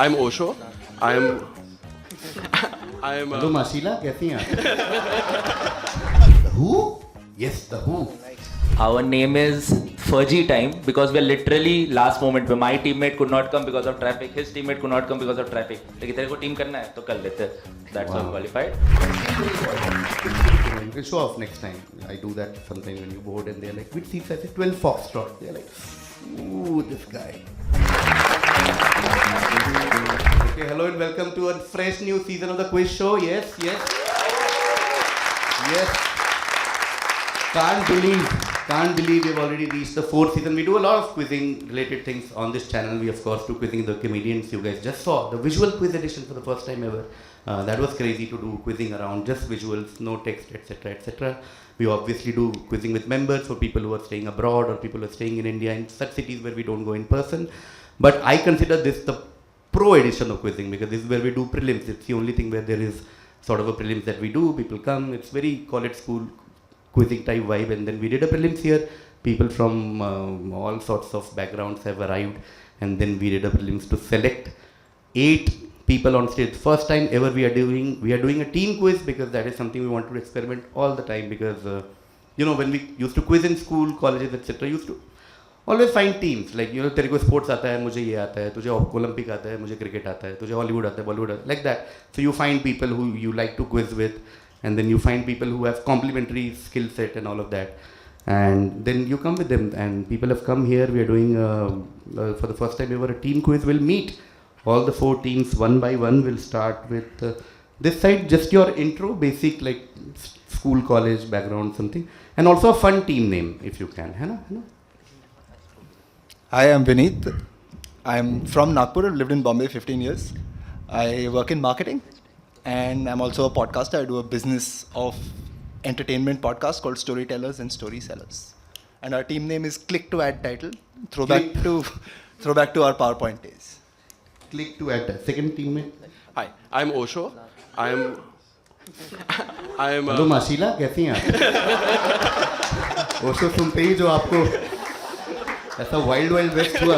I'm Osho. I'm. I'm. Hello, Masila, कैसी हैं आप? Who? Yes, the who. Our name is Furgy Time because we're literally last moment पे my teammate could not come because of traffic, his teammate could not come because of traffic. लेकिन तेरे को team करना है तो कर लेते हैं. That's how qualified. You can show off next time. I do that sometimes when you board and they're like, which seats? I say 12 Foxtrot. They're like, ooh, this guy. Okay, hello and welcome to a fresh new season of the quiz show. Yes. Can't believe we've already reached the 4th season. We do a lot of quizzing related things on this channel. We of course do quizzing the comedians. You guys just saw the visual quiz edition for the first time ever. That was crazy to do quizzing around just visuals, no text, etc. We obviously do quizzing with members for people who are staying abroad or people who are staying in India in such cities where we don't go in person. But I consider this the pro edition of quizzing because this is where we do prelims. It's the only thing where there is sort of a prelims that we do. People come. It's very college school quizzing type vibe, and then we did a prelims here. People from all sorts of backgrounds have arrived, and then we did a prelims to select 8 people on stage. First time ever we are doing a team quiz because that is something we want to experiment all the time because when we used to quiz in school, colleges, etc. used to always find teams like तेरे को sports आता है, मुझे ये आता है, तुझे Olympic आता है, मुझे cricket आता है, तुझे Hollywood आता है, Bollywood आता है, like that. So you find people who you like to quiz with, and then you find people who have complementary skill set and all of that, and then you come with them. And people have come here. We are doing for the first time ever a team quiz. We'll meet all the 4 teams one by one. We'll start with this side, just your intro, basic like school, college, background, something, and also a fun team name if you can. है ना? Hi, I'm Vineet. I'm from Nagpur. I've lived in Bombay 15 years. I work in marketing, and I'm also a podcaster. I do a business of entertainment podcast called Storytellers and Story Sellers. And our team name is Click to Add Title. Throwback to our PowerPoint days. Click to add. Second teammate. Hi. I'm Osho. I'm. Hello, Masila, कैसी हैं आप? ओशो सुनते ही जो आपको ऐसा wild west हुआ.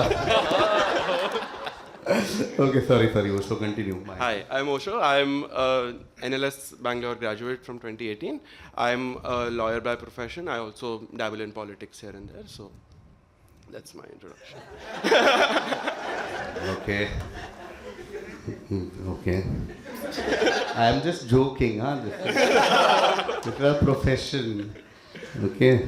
Okay, sorry, Osho, continue. Hi. I'm Osho. I'm a NLS Bangalore graduate from 2018. I'm a lawyer by profession. I also dabble in politics here and there. So that's my introduction. Okay. I'm just joking, huh? This is a profession. Okay.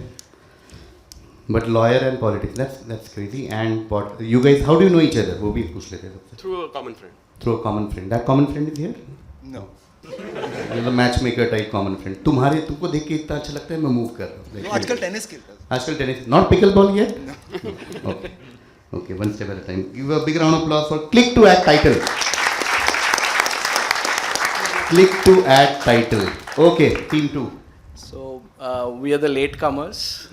But lawyer and politics, that's crazy. And you guys, how do you know each other? वो भी पूछ लेते हैं. Through a common friend. Through a common friend. That common friend is here? No. मतलब matchmaker type common friend. तुमको देख के इतना अच्छा लगता है मैं move कर रहा हूँ. No, आजकल tennis खेलता हूँ. आजकल tennis. Not pickleball yet? No. Okay, one step at a time. Give a big round of applause for Click to Add Title. Click to Add Title. Okay, team 2. So we are the latecomers.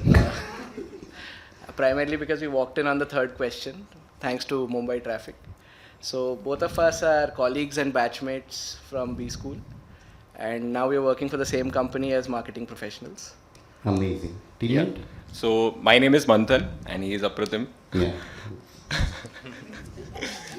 Primarily because we walked in on the 3rd question, thanks to Mumbai traffic. So both of us are colleagues and batchmates from B School, and now we are working for the same company as marketing professionals. Amazing. Teammate? So my name is Manthan and he is Apratim. Yeah.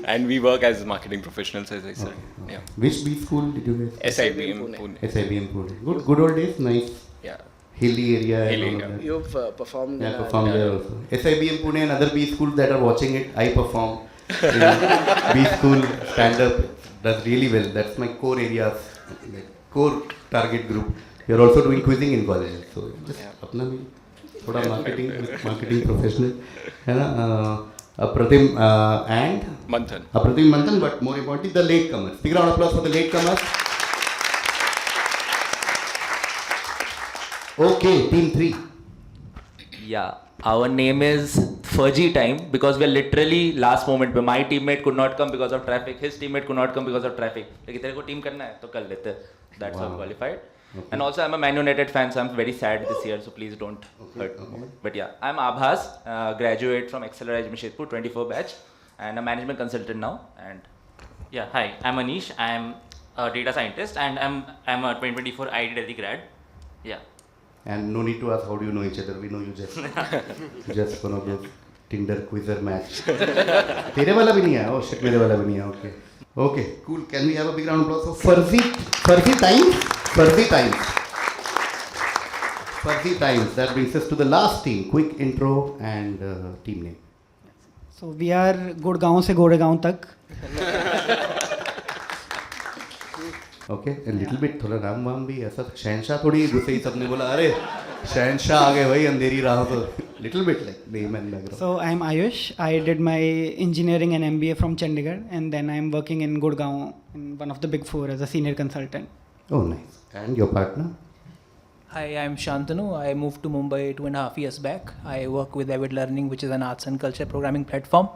And we work as marketing professionals, as I said. Okay. Yeah. Which B school did you guys? SIBM Pune. SIBM Pune. Good old days, nice. Yeah. Hilly area. Hilly and all area. of that. You've performed. Yeah, performed there also. SIBM Pune and other B schools that are watching it, I perform. B school stand-up does really well. That's my core areas, like core target group. You're also doing quizzing in colleges, so just अपना भी थोड़ा marketing professional है ना. Apratim and Manthan, but more importantly the latecomers. Big round of applause for the latecomers. Okay, team 3. Yeah, our name is Furgy Time because we're literally last moment पे my teammate could not come because of traffic, his teammate could not come because of traffic. लेकिन तेरे को team करना है तो कर लेते हैं. That's how qualified. Okay. And also I'm a Man United fan, so I'm very sad this year, so please don't hurt me. But yeah, I'm Abhas, graduate from Accelerate Jamshedpur, 24 batch, and a management consultant now. And yeah, hi, I'm Anish. I'm a data scientist, and I'm a 2024 IT Delhi grad. Yeah. And no need to ask how do you know each other. We know you just one of those Tinder quizzer match. तेरे वाला भी नहीं है. Oh shit, मेरे वाला भी नहीं है. Okay. Okay, cool. Can we have a big round of applause for Fuzzy Times? Fuzzy Times. Fuzzy Times. That brings us to the last team. Quick intro and team name. So we are Gurgaon se Goregaon tak. Okay, a little bit थोड़ा नाम वाम भी ऐसा शहनशाह थोड़ी गुस्से ही सबने बोला अरे शहनशाह आ गए भाई अंधेरी राह पर little bit like name and background. So I am Ayush. I did my engineering and MBA from Chandigarh, and then I am working in Gurgaon in one of the big four as a senior consultant. Oh, nice. And your partner? Hi, I'm Shantanu. I moved to Mumbai 2.5 years back. I work with Avid Learning, which is an arts and culture programming platform.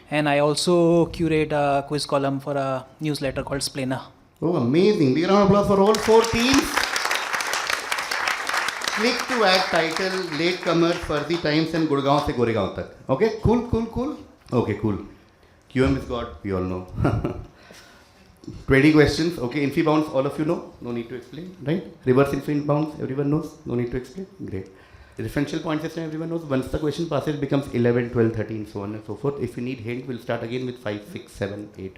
And I also curate a quiz column for a newsletter called Splena. Oh, amazing. Big round of applause for all 4 teams. Click to add title, latecomers, Fuzzy Times and Gurgaon se Goregaon tak. Okay, cool. Okay, cool. QM is God, we all know. 20 questions. Okay, infy bounds, all of you know. No need to explain, right? Reverse infy bounds, everyone knows. No need to explain. Great. The differential point system, everyone knows. Once the question passes, it becomes 11, 12, 13, so on and so forth. If you need hint, we'll start again with 5, 6, 7, 8.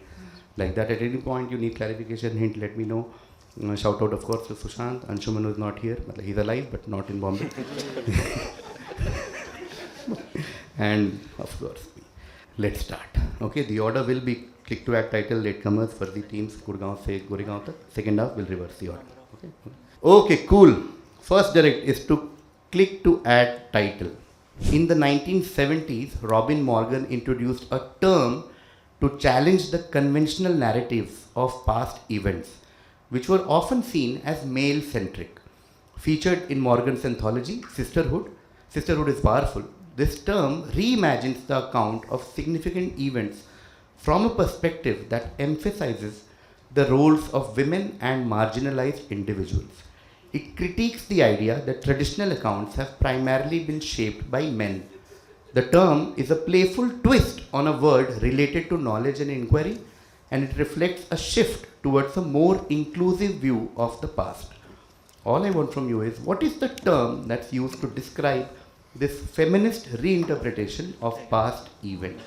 Like that. At any point, you need clarification, hint, let me know. Shout out, of course, to Sushant. Anshuman is not here. He's alive, but not in Bombay. And, of course, let's start. Okay, the order will be click to add title, latecomers, for the teams, Gurgaon se Goregaon tak. Second half, we'll reverse the order. Okay, cool. First direct is to click to add title. In the 1970s, Robin Morgan introduced a term to challenge the conventional narratives of past events, which were often seen as male-centric. Featured in Morgan's anthology, Sisterhood is Powerful, this term reimagines the account of significant events from a perspective that emphasizes the roles of women and marginalized individuals. It critiques the idea that traditional accounts have primarily been shaped by men. The term is a playful twist on a word related to knowledge and inquiry, and it reflects a shift towards a more inclusive view of the past. All I want from you is, what is the term that's used to describe this feminist reinterpretation of past events?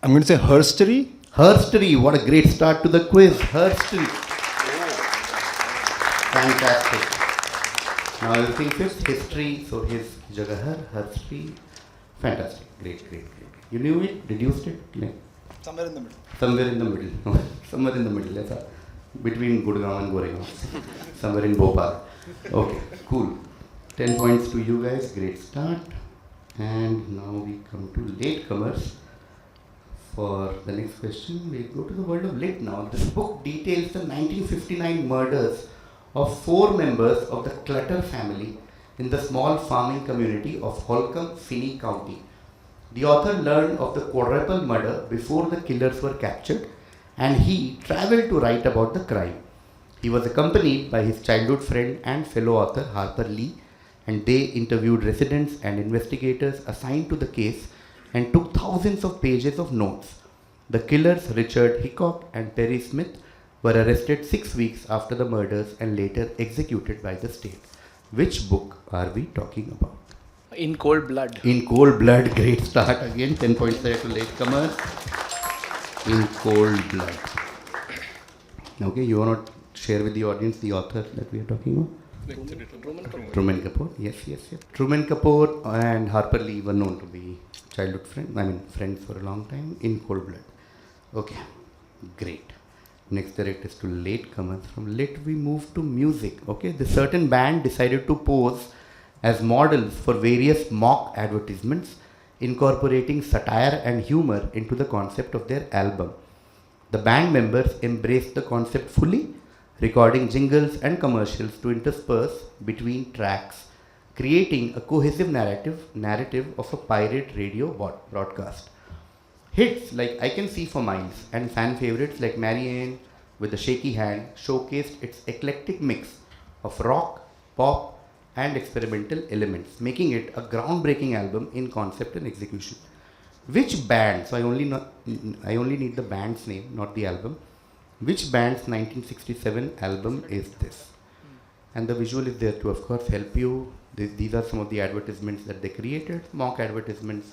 I'm going to say herstory. Herstory, what a great start to the quiz. Herstory. Fantastic. Now everything fits. History, so his Jagahar, herstory. Fantastic. Great. You knew it? Deduced it? No. Somewhere in the middle. Somewhere in the middle. Somewhere in the middle. Yes, between Gurgaon and Goregaon. Somewhere in Bhopal. Okay, cool. 10 points to you guys. Great start. And now we come to latecomers. For the next question, we go to the world of lit now. This book details the 1959 murders of 4 members of the Clutter family in the small farming community of Holcomb, Finney County. The author learned of the quadruple murder before the killers were captured, and he traveled to write about the crime. He was accompanied by his childhood friend and fellow author Harper Lee, and they interviewed residents and investigators assigned to the case and took thousands of pages of notes. The killers, Richard Hickok and Perry Smith, were arrested 6 weeks after the murders and later executed by the state. Which book are we talking about? In Cold Blood. In Cold Blood, great start again. 10 points there to latecomers. In Cold Blood. Okay, you want to share with the audience the author that we are talking about? Truman Capote. Yes. Truman Capote and Harper Lee were known to be childhood friends for a long time. In Cold Blood. Okay, great. Next direct is to latecomers. From lit we move to music. Okay, the certain band decided to pose as models for various mock advertisements, incorporating satire and humor into the concept of their album. The band members embraced the concept fully, recording jingles and commercials to intersperse between tracks, creating a cohesive narrative of a pirate radio broadcast. Hits like I Can See for Miles and fan favorites like Marianne with a Shaky Hand showcased its eclectic mix of rock, pop, and experimental elements, making it a groundbreaking album in concept and execution. Which band, so I only need the band's name, not the album. Which band's 1967 album is this? And the visual is there to, of course, help you. These are some of the advertisements that they created, mock advertisements,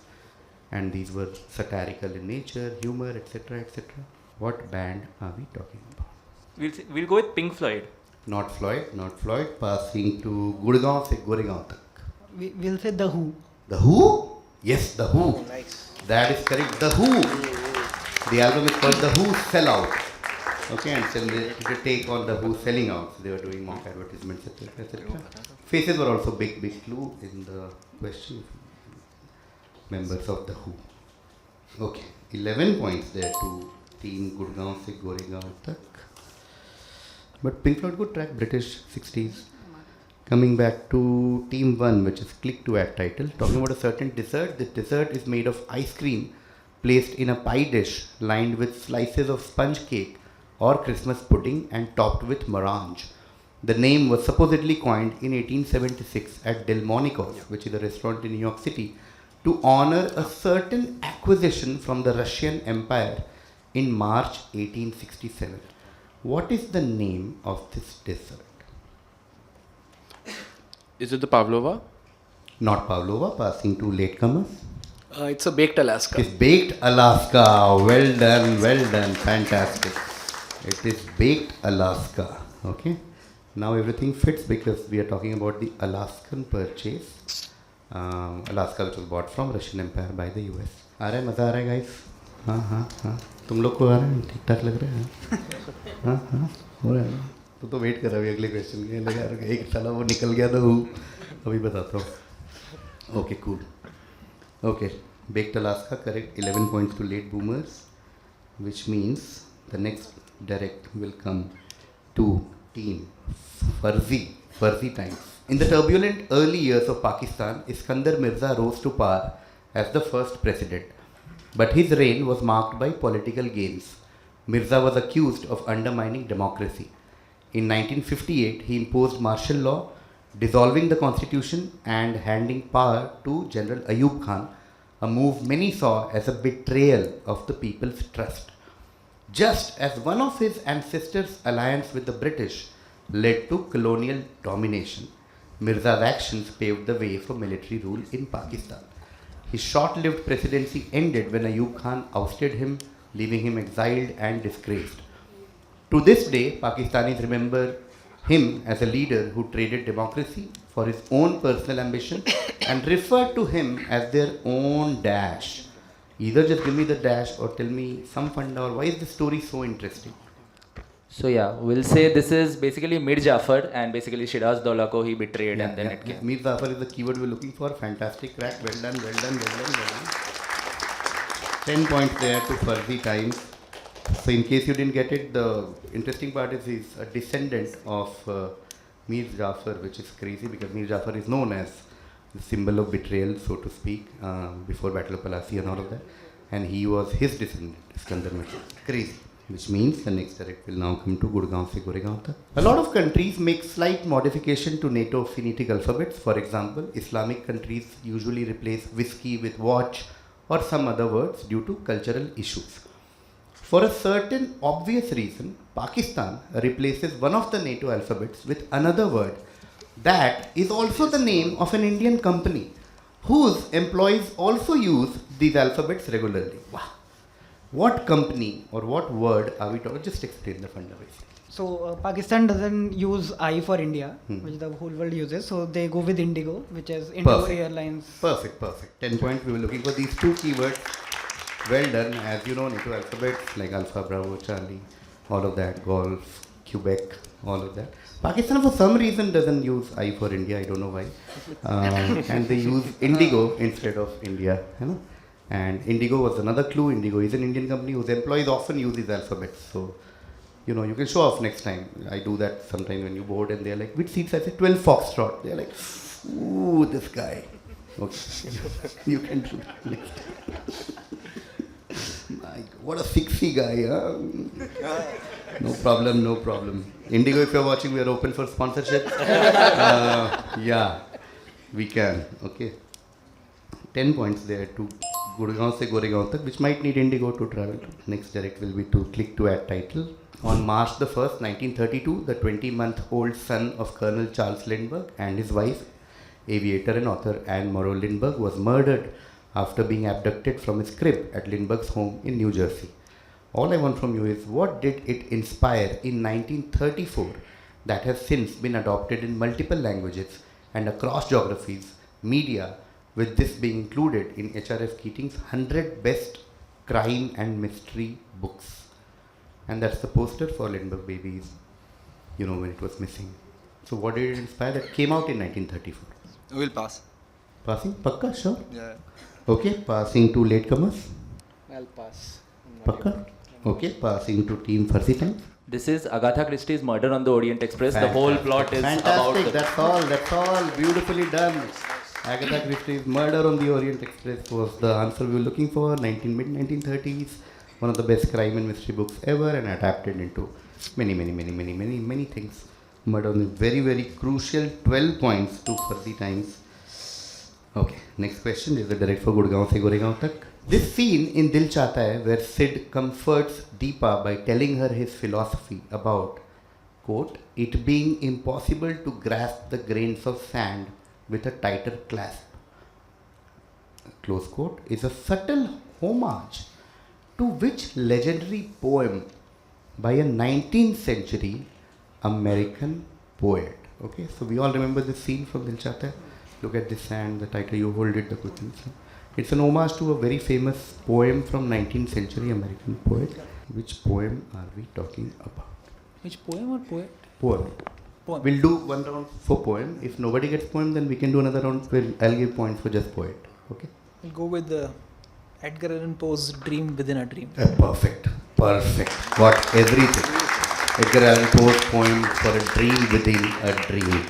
and these were satirical in nature, humor, etc., etc. What band are we talking about? We'll go with Pink Floyd. Not Floyd, not Floyd. Passing to Gurgaon se Goregaon tak. We'll say The Who. The Who? Yes, The Who. Oh, nice. That is correct. The Who. The album is called The Who Sellout. Okay, and so they take on The Who selling out. So they were doing mock advertisements, etc., etc. Faces were also big clue in the question. Members of The Who. Okay, 11 points there to Team Gurgaon se Goregaon tak. But Pink Floyd good track, British 60s. Coming back to Team 1, which is Click to Add title, talking about a certain dessert. This dessert is made of ice cream placed in a pie dish lined with slices of sponge cake or Christmas pudding and topped with meringue. The name was supposedly coined in 1876 at Delmonico's, which is a restaurant in New York City, to honor a certain acquisition from the Russian Empire in March 1867. What is the name of this dessert? Is it the pavlova? Not pavlova, passing to latecomers. It's a baked Alaska. It's baked Alaska. Well done, fantastic. It is baked Alaska. Okay. Now everything fits because we are talking about the Alaskan purchase. Alaska, which was bought from Russian Empire by the US. आ रहा है मजा आ रहा है guys? हाँ. तुम लोग को आ रहा है? ठीक ठाक लग रहा है? हाँ. हो रहा है ना? तो वेट कर रहा है अगले क्वेश्चन के लिए यार. एक साला वो निकल गया था वो. अभी बताता हूँ. Okay, cool. Okay, baked Alaska, correct. 11 points to late boomers, which means the next direct will come to Team Farzi times. In the turbulent early years of Pakistan, Iskandar Mirza rose to power as the first president. But his reign was marked by political gains. Mirza was accused of undermining democracy. In 1958, he imposed martial law, dissolving the constitution and handing power to General Ayub Khan, a move many saw as a betrayal of the people's trust. Just as one of his ancestors' alliance with the British led to colonial domination, Mirza's actions paved the way for military rule in Pakistan. His short-lived presidency ended when Ayub Khan ousted him, leaving him exiled and disgraced. To this day, Pakistanis remember him as a leader who traded democracy for his own personal ambition and referred to him as their own dash. Either just give me the dash or tell me some funda or why is the story so interesting? So yeah, we'll say this is basically Mir Jafar and basically Shiraz Dawla ko he betrayed and then it came. Mir Jafar is the keyword we're looking for. Fantastic crack. Well done. 10 points there to Farzi times. So in case you didn't get it, the interesting part is he's a descendant of Mir Jafar, which is crazy because Mir Jafar is known as the symbol of betrayal, so to speak, before Battle of Palasi and all of that. And he was his descendant, Iskandar Mirza. Crazy. Which means the next direct will now come to Gurgaon se Goregaon tak. A lot of countries make slight modification to NATO phonetic alphabets. For example, Islamic countries usually replace whiskey with watch or some other words due to cultural issues. For a certain obvious reason, Pakistan replaces one of the NATO alphabets with another word that is also the name of an Indian company whose employees also use these alphabets regularly. Wow. What company or what word are we talking? Just explain the fundamental. So Pakistan doesn't use I for India, which the whole world uses. So they go with Indigo, which is Indo Airlines. Perfect. 10 points. We were looking for these two keywords. Well done. As you know, NATO alphabets like Alpha, Bravo, Charlie, all of that, Golf, Quebec, all of that. Pakistan for some reason doesn't use I for India. I don't know why. And they use Indigo instead of India. You know? And Indigo was another clue. Indigo is an Indian company whose employees often use these alphabets. So, you know, you can show off next time. I do that sometime when you're bored and they're like, which seats? I say 12 Foxtrot. They're like, ooh, this guy. Okay. You can do that next time. My God, what a sexy guy, huh? No problem. Indigo, if you're watching, we are open for sponsorship. Yeah, we can. Okay. 10 points there to Gurgaon se Goregaon tak, which might need Indigo to travel to. Next direct will be to click to add title. On March the 1st, 1932, the 20-month-old son of Colonel Charles Lindbergh and his wife, aviator and author Anne Morrow Lindbergh, was murdered after being abducted from his crib at Lindbergh's home in New Jersey. All I want from you is, what did it inspire in 1934 that has since been adopted in multiple languages and across geographies, media, with this being included in HRF Keating's 100 best crime and mystery books? And that's the poster for Lindbergh Babies, when it was missing. So what did it inspire that came out in 1934? We'll pass. Passing? Pakka? Sure? Yeah. Okay, passing to latecomers? I'll pass. Pakka? Okay, passing to Team Farsi Times? This is Agatha Christie's Murder on the Orient Express. The whole plot is Fantastic, about... that's all, beautifully done. Agatha Christie's Murder on the Orient Express was the answer we were looking for, mid-1930s. One of the best crime and mystery books ever, and adapted into many things. Murder on the very, very crucial 12 points to Farsi Times. Okay, next question is the direct for Gurgaon se Goregaon tak. This scene in Dil Chahta Hai, where Sid comforts Deepa by telling her his philosophy about, quote, it being impossible to grasp the grains of sand with a tighter clasp, close quote, is a subtle homage to which legendary poem by a 19th century American poet. Okay, so we all remember this scene from Dil Chahta Hai. Look at this sand, the tighter you hold it, the quicker. It's an homage to a very famous poem from 19th century American poet. Which poem are we talking about? Which poem or poet? Poem. Poem. We'll do one round for poem. If nobody gets poem, then we can do another round where I'll give points for just poet. Okay? We'll go with the Edgar Allan Poe's Dream Within a Dream. Perfect. Got everything. Edgar Allan Poe's poem for a dream within a dream.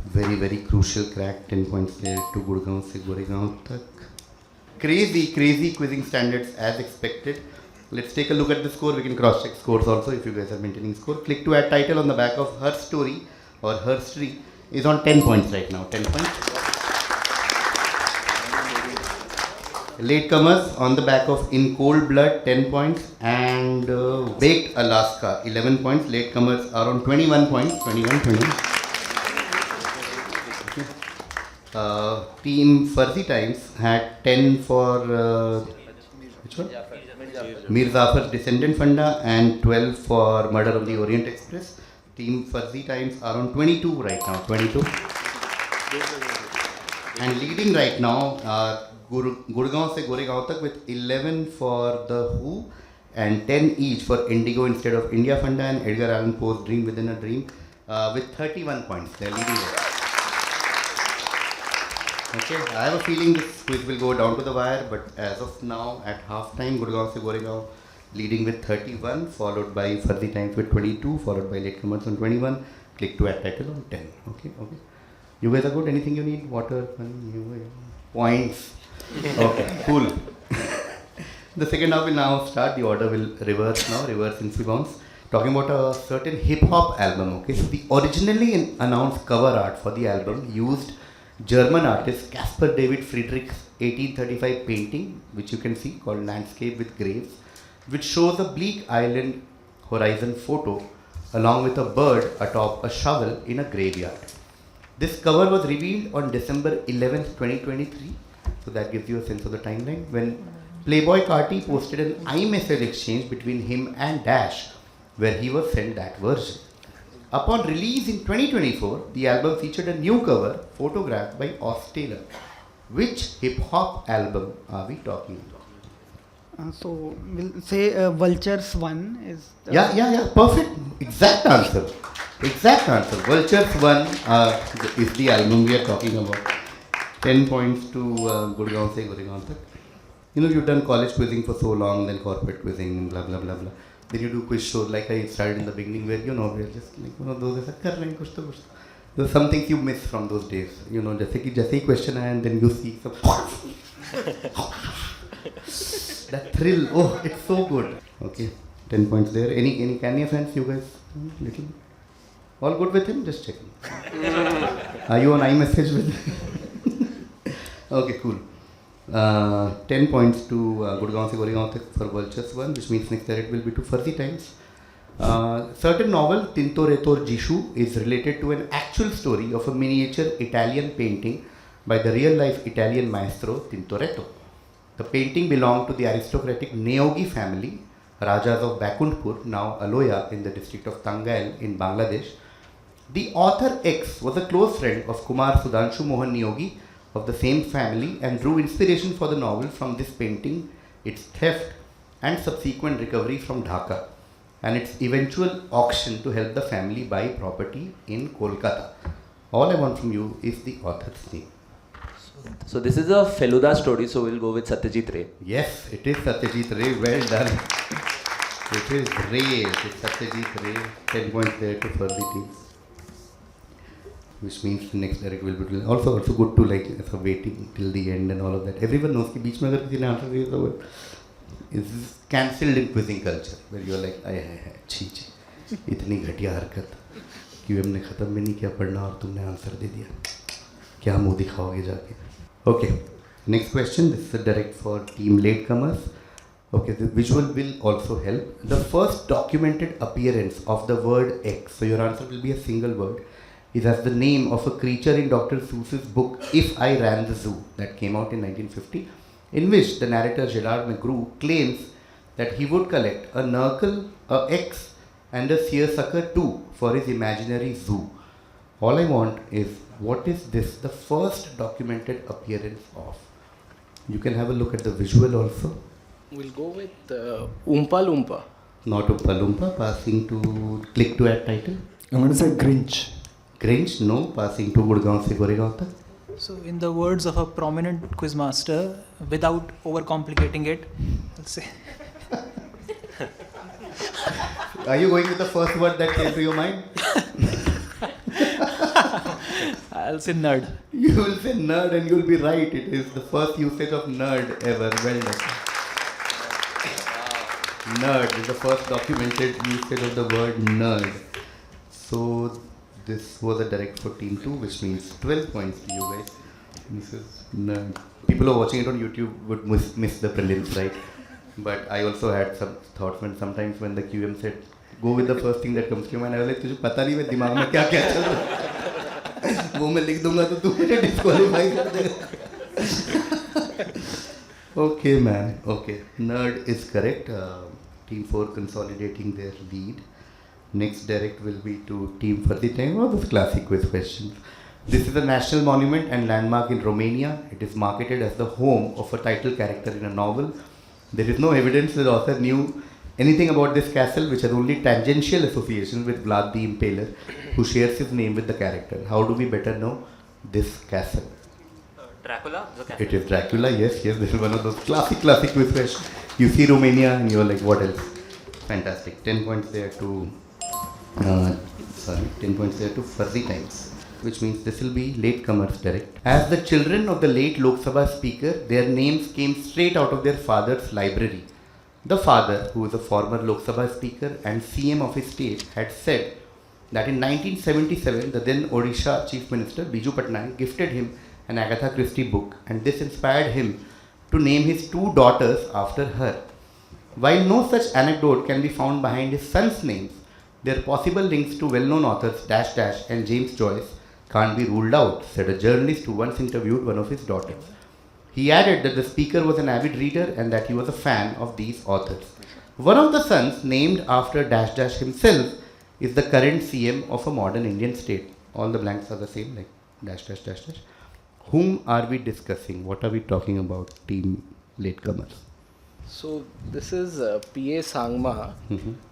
Very, very crucial crack. 10 points there to Gurgaon se Goregaon tak. Crazy quizzing standards as expected. Let's take a look at the score. We can cross check scores also if you guys are maintaining score. Click to add title on the back of her story or her story is on 10 points right now. 10 points. Latecomers on the back of In Cold Blood 10 points and Baked Alaska 11 points. Latecomers are on 21 points. 21. Team Farsi Times had 10 for which one? Mir Zafar's Descendant Funda and 12 for Murder of the Orient Express. Team Farsi Times are on 22 right now. 22. And leading right now are Gurgaon se Goregaon tak with 11 for The Who and 10 each for Indigo instead of India Funda and Edgar Allan Poe's Dream Within a Dream with 31 points. They are leading it. Okay, I have a feeling this quiz will go down to the wire, but as of now, at half time, Gurgaon se Goregaon leading with 31, followed by Farsi Times with 22, followed by Latecomers on 21. Click to add title on 10. Okay. You guys are good? Anything you need? Water? Points? Okay, cool. The second half will now start. The order will reverse now, reverse in bounds. Talking about a certain hip hop album. Okay, so the originally announced cover art for the album used German artist Caspar David Friedrich's 1835 painting, which you can see, called Landscape with Graves, which shows a bleak island horizon photo along with a bird atop a shovel in a graveyard. This cover was revealed on December 11th, 2023. So that gives you a sense of the timeline, when Playboy Carti posted an iMessage exchange between him and Dash, where he was sent that version. Upon release in 2024, the album featured a new cover photographed by Os Taylor. Which hip-hop album are we talking about? So we'll say Vultures 1 is... Yeah, perfect. Exact answer. Vultures 1 is the album we are talking about. 10 points to Gurgaon se Goregaon tak. You've done college quizzing for so long, then corporate quizzing, blah, blah, blah, blah. Then you do quiz shows like I started in the beginning where, we're just like, those there are some things you miss from those days. Just a question and then you see some... that thrill, oh, it's so good. Okay, 10 points there. Any Kanye fans, you guys? Little? All good with him? Just checking. Are you on iMessage with him? Okay, cool. 10 points to Gurgaon se Goregaon for Vultures 1, which means next it will be to Farsi Times. Certain novel, Tintoretto Gisù, is related to an actual story of a miniature Italian painting by the real-life Italian maestro Tintoretto. The painting belonged to the aristocratic Neogi family Rajas of Bakundpur, now Aloya in the district of Tangail in Bangladesh. The author X was a close friend of Kumar Sudhanshu Mohan Niyogi of the same family and drew inspiration for the novel from this painting, its theft and subsequent recovery from Dhaka, and its eventual auction to help the family buy property in Kolkata. All I want from you is the author's name. So this is a Feluda story, so we'll go with Satyajit Ray. Yes, it is Satyajit Ray. Well done. It is Ray. It is Satyajit Ray. 10 points there to further teams. Which means the next direct will be also good to like waiting till the end and all of that. Everyone knows कि बीच में अगर किसी ने answer दिया तो it's cancelled in quizzing culture where you're like छी इतनी घटिया हरकत QM ने खत्म भी नहीं किया पढ़ना और तुमने आंसर दे दिया क्या मुंह दिखाओगे जाके. Okay, next question. This is direct for team latecomers. Okay, the visual will also help. The first documented appearance of the word X, so your answer will be a single word, is as the name of a creature in Dr. Seuss's book If I Ran the Zoo that came out in 1950, in which the narrator Gerard McGrew claims that he would collect a Nurgle, a X and a seersucker too for his imaginary zoo. All I want is, what is this, the first documented appearance of? You can have a look at the visual also. We'll go with Oompa Loompa. Not Oompa Loompa, passing to click to add title. I'm going to say Grinch. Grinch, no, passing to Gurgaon se Goregaon tak. So, in the words of a prominent quizmaster, without overcomplicating it, I'll say. Are you going with the first word that came to your mind? I'll say nerd. You will say nerd and you will be right. It is the first usage of nerd ever. Well done. Nerd is the first documented usage of the word nerd. So this was a direct for team 2, which means 12 points to you guys. This is nerd. People who are watching it on YouTube would miss the prelims, right? But I also had some thoughts when sometimes when the QM said, go with the first thing that comes to your mind, I was like, तुझे पता नहीं मेरे दिमाग में क्या क्या चल रहा है वो मैं लिख दूंगा तो तू मुझे disqualify कर देगा. Okay man, okay. Nerd is correct. Team 4 consolidating their lead. Next direct will be to Team for the time. All those classic quiz questions. This is a national monument and landmark in Romania. It is marketed as the home of a title character in a novel. There is no evidence that the author knew anything about this castle, which has only tangential association with Vlad the Impaler, who shares his name with the character. How do we better know this castle? Dracula, the castle. It is Dracula, yes, this is one of those classic quiz questions. You see Romania and you're like, what else? Fantastic. 10 points there to, 10 points there to Fuzzy Times, which means this will be latecomers direct. As the children of the late Lok Sabha speaker, their names came straight out of their father's library. The father, who is a former Lok Sabha speaker and CM of his state, had said that in 1977, the then Odisha Chief Minister Biju Patnaik gifted him an Agatha Christie book, and this inspired him to name his 2 daughters after her. While no such anecdote can be found behind his sons' names, their possible links to well-known authors Dash Dash and James Joyce can't be ruled out, said a journalist who once interviewed one of his daughters. He added that the speaker was an avid reader and that he was a fan of these authors. One of the sons, named after Dash Dash himself, is the current CM of a modern Indian state. All the blanks are the same, like Dash Dash Dash Dash. Whom are we discussing? What are we talking about, team latecomers? So this is P.A. Sangma.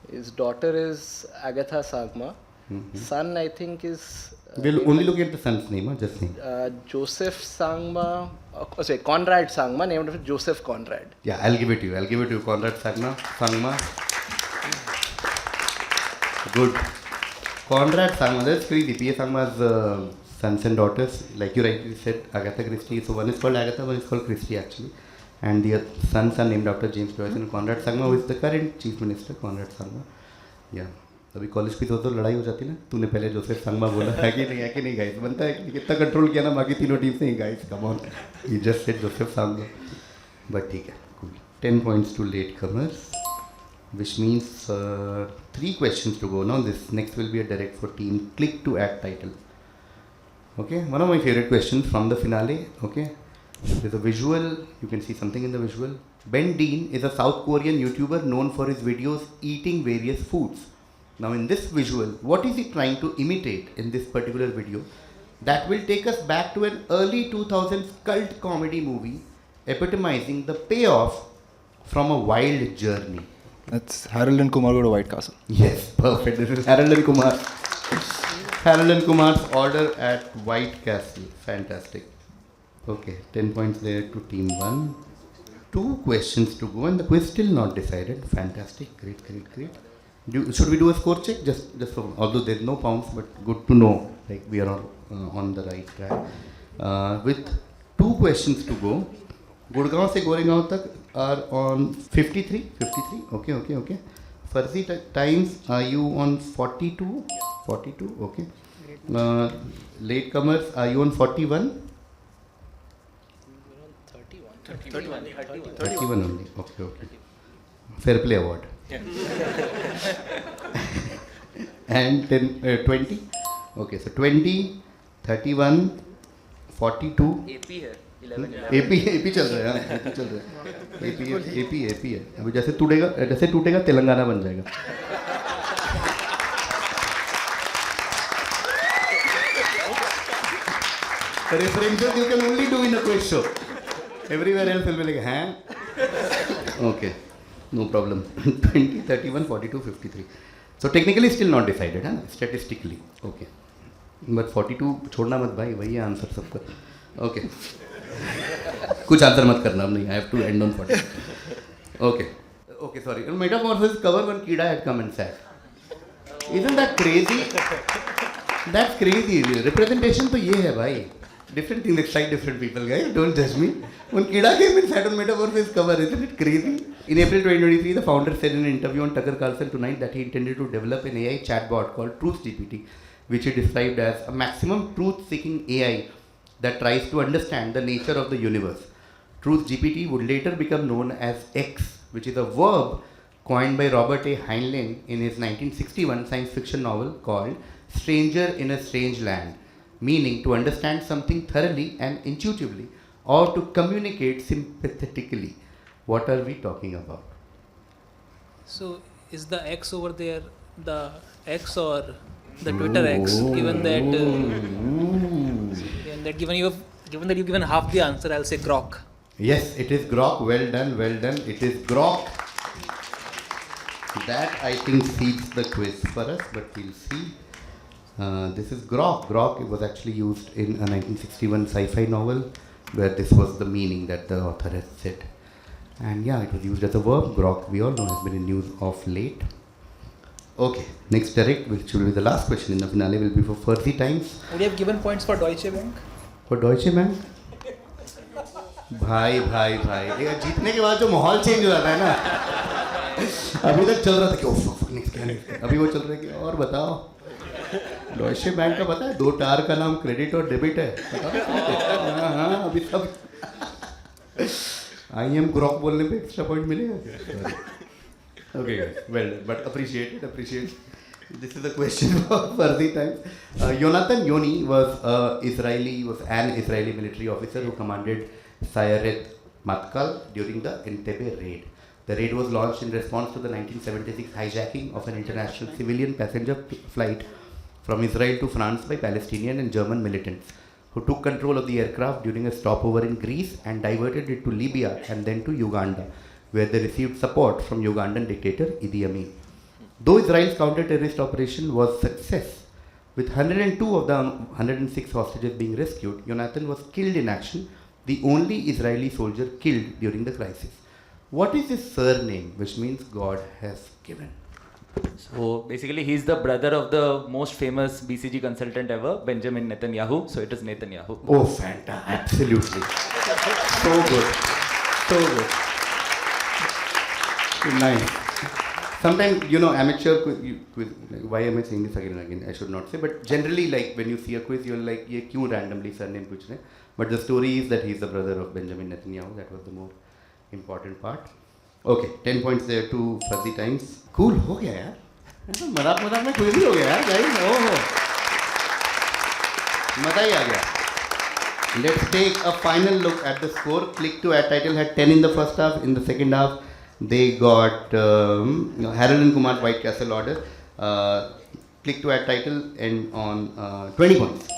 His daughter is Agatha Sangma. Son, I think, is... we'll only look at the son's name, just name. Joseph Sangma, Conrad Sangma, named after Joseph Conrad. Yeah, I'll give it to you. Conrad Sangma. Good. Conrad Sangma, that's crazy. P.A. Sangma's sons and daughters, like you rightly said, Agatha Christie. So one is called Agatha, one is called Christie actually. And the sons are named after James Joyce and Conrad Sangma, who is the current Chief Minister, Conrad Sangma. Yeah. अभी college की तो लड़ाई हो जाती ना, तूने पहले Joseph Sangma बोला है कि नहीं गाइस, बनता है कि कितना कंट्रोल किया ना बाकी तीनों टीम से ही guys, come on, you just said Joseph Sangma, but ठीक है, cool. 10 points to latecomers, which means 3 questions to go. Now this next will be a direct for team click to add title. Okay, one of my favorite questions from the finale. Okay, There's a visual, you can see something in the visual. Ben Dean is a South Korean YouTuber known for his videos eating various foods. Now in this visual, what is he trying to imitate in this particular video? That will take us back to an early 2000s cult comedy movie epitomizing the payoff from a wild journey. That's Harold and Kumar Go to White Castle. Yes, perfect. This is Harold and Kumar. Harold and Kumar's order at White Castle. Fantastic. Okay, 10 points there to team 1. 2 questions to go and the quiz still not decided. Fantastic. Great. Should we do a score check? Just for, although there's no pounds, but good to know. Like we are on the right track. With 2 questions to go. Gurgaon se Goregaon tak are on 53. Okay. Farsi times, are you on 42? 42, okay. Latecomers, are you on 41? 31 only, okay. Fair play award. Yeah. And then 20? Okay, so 20, 31, 42. AP है 11 AP चल रहा है, AP चल रहा है. AP है. अभी जैसे टूटेगा तेलंगाना बन जाएगा. References you can only do in a quiz show. Everywhere else will be like, huh? Okay, no problem. 20, 31, 42, 53. So technically still not decided, huh? Statistically. Okay. But 42 छोड़ना मत भाई, वही है आंसर सबका. Okay. कुछ आंसर मत करना अब नहीं. I have to end on 40. Okay, sorry. Metamorphosis cover when Kida had come and sat. Isn't that crazy? That's crazy. Representation तो ये है भाई. Different things excite different people, guys. Don't judge me. When Kida came and sat on Metamorphosis cover, isn't it crazy? In April 2023, the founder said in an interview on Tucker Carlson Tonight that he intended to develop an AI chatbot called Truth GPT, which he described as a maximum truth-seeking AI that tries to understand the nature of the universe. Truth GPT would later become known as X, which is a verb coined by Robert A. Heinlein in his 1961 science fiction novel called Stranger in a Strange Land, meaning to understand something thoroughly and intuitively or to communicate sympathetically. What are we talking about? So is the X over there the X or the Twitter X? Given that given that you've given half the answer, I'll say Grok. Yes, it is Grok. Well done. It is Grok. That I think seeds the quiz for us, but we'll see. This is Grok. Grok was actually used in a 1961 sci-fi novel where this was the meaning that the author has said. And yeah, it was used as a verb. Grok, we all know, has been in use of late. Okay, next direct, which will be the last question in the finale, will be for Farsi Times. Would you have given points for Deutsche Bank? For Deutsche Bank? भाई ये जीतने के बाद जो माहौल change हो जाता है ना, अभी तक चल रहा था कि ओह नेक्स्ट क्या अभी वो चल रहा है कि और बताओ डॉइचे बैंक का पता है 2 टार का नाम क्रेडिट और डेबिट है हाँ अभी सब IM ग्रॉक बोलने पे एक्स्ट्रा पॉइंट मिलेगा. Okay, well done, but appreciate. This is a question for Farsi Times. Yonatan Yoni was an Israeli military officer who commanded Sayeret Matkal during the Entebbe raid. The raid was launched in response to the 1976 hijacking of an international civilian passenger flight from Israel to France by Palestinian and German militants, who took control of the aircraft during a stopover in Greece and diverted it to Libya and then to Uganda, where they received support from Ugandan dictator Idi Amin. Though Israel's counter-terrorist operation was a success, with 102 of the 106 hostages being rescued, Yonatan was killed in action, the only Israeli soldier killed during the crisis. What is his surname, which means God has given? So basically, he's the brother of the most famous BCG consultant ever, Benjamin Netanyahu. So it is Netanyahu. Oh, fantastic! Absolutely, so good. Nice. Sometimes, amateur quiz, why am I saying this again and again? I should not say, but generally, like when you see a quiz, you're like, ye kyun randomly surname puch rahe? But the story is that he's the brother of Benjamin Netanyahu. That was the more important part. Okay, 10 points there to Farsi Times. Cool, हो गया यार. मजाक में quiz ही हो गया यार, guys. Oh, मजा ही आ गया. Let's take a final look at the score. Click to Add title had 10 in the first half. In the second half, they got Harold and Kumar's White Castle order. Click to Add title and on 20 points.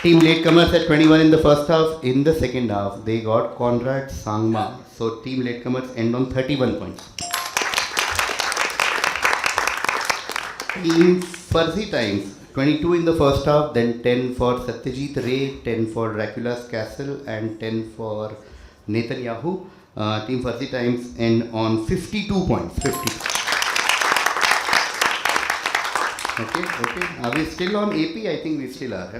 Team Latecomers at 21 in the first half. In the second half, they got Conrad Sangma. So Team Latecomers end on 31 points. Team Fuzzy Times, 22 in the first half, then 10 for Satyajit Ray, 10 for Dracula's Castle, and 10 for Netanyahu. Team Fuzzy Times end on 52 points. 50. Okay. Are we still on AP? I think we still are.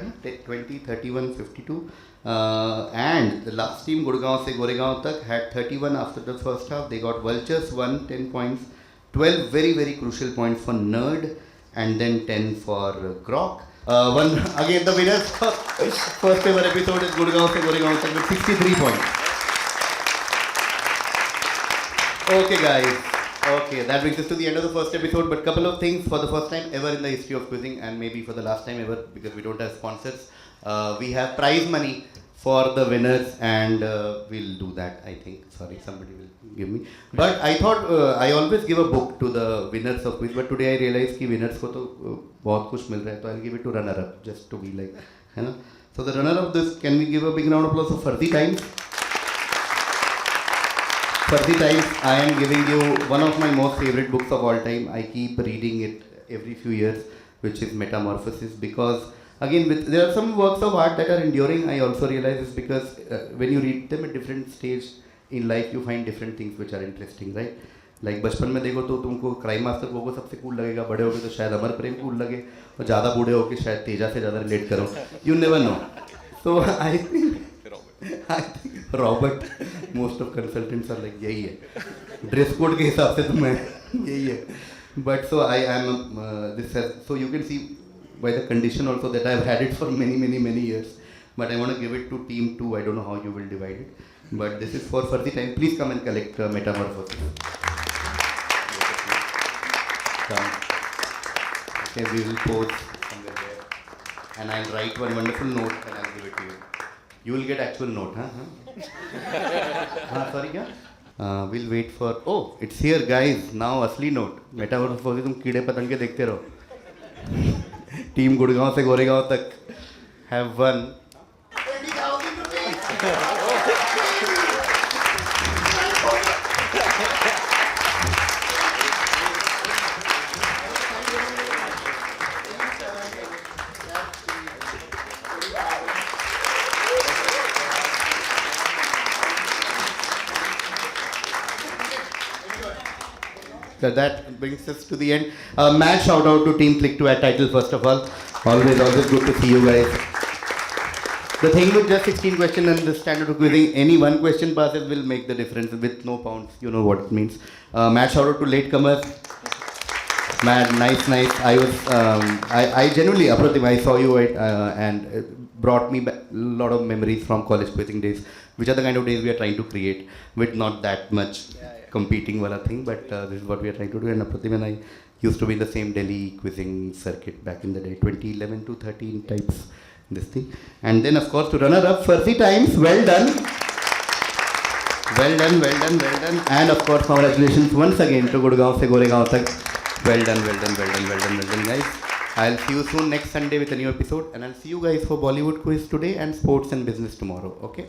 20, 31, 52. And the last team, Gurgaon se Goregaon tak, had 31 after the first half. They got Vultures 1, 10 points. 12 very, very crucial points for Nerd. And then 10 for Grok. Again, the winners for first ever episode is Gurgaon se Goregaon tak with 63 points. Okay, guys. Okay, that brings us to the end of the first episode. But couple of things for the first time ever in the history of quizzing, and maybe for the last time ever because we don't have sponsors. We have prize money for the winners, and we'll do that. I think. Sorry, somebody will give me. But I thought I always give a book to the winners of quiz. But today I realized that winners को तो बहुत कुछ मिल रहा है, तो I'll give it to runner-up just to be like, है ना? So the runner of this, can we give a big round of applause for Fuzzy Times? Fuzzy Times, I am giving you one of my most favorite books of all time. I keep reading it every few years, which is Metamorphosis, because again, there are some works of art that are enduring. I also realize this because when you read them at different stage in life, you find different things which are interesting, right? Like बचपन में देखो तो तुमको crime master को सबसे cool लगेगा, बड़े होके तो शायद अमर प्रेम कूल लगे, और ज़्यादा बूढ़े होके शायद तेजा से ज़्यादा रिलेट करो. You never know. So I think Robert, most of consultants are like यही है. Dress code के हिसाब से तो मैं यही है. But so I am this has, so you can see by the condition also that I have had it for many years. But I want to give it to team 2. I don't know how you will divide it. But this is for Fuzzy Time. Please come and collect Metamorphosis. Come. Okay, we will pose somewhere there. And I'll write one wonderful note and I'll give it to you. You will get actual note, huh? Sorry, kya? We'll wait for... Oh, it's here, guys. Now, asli note. Metamorphosis, तुम कीड़े पतंग के देखते रहो. Team Gurgaon से गोरेगांव तक have won 20,000 rupees. So that brings us to the end. Mad shout out to Team Click to Add title first of all. Always good to see you guys. The thing with just 16 questions and the standard of quizzing, any one question passes will make the difference with no pounds. You know what it means. Mad shout out to latecomers. Mad, nice. I genuinely, Apratim, I saw you and it brought me back a lot of memories from college quizzing days, which are the kind of days we are trying to create with not that much competing wala thing, but this is what we are trying to do. And Apratim and I used to be in the same Delhi quizzing circuit back in the day, 2011 to 13 types, this thing. And then of course to runner up, Fuzzy Times, well done. Well done. And of course congratulations once again to Gurgaon se Goregaon tak. Well done guys. I'll see you soon next Sunday with a new episode, and I'll see you guys for Bollywood quiz today and sports and business tomorrow. Okay.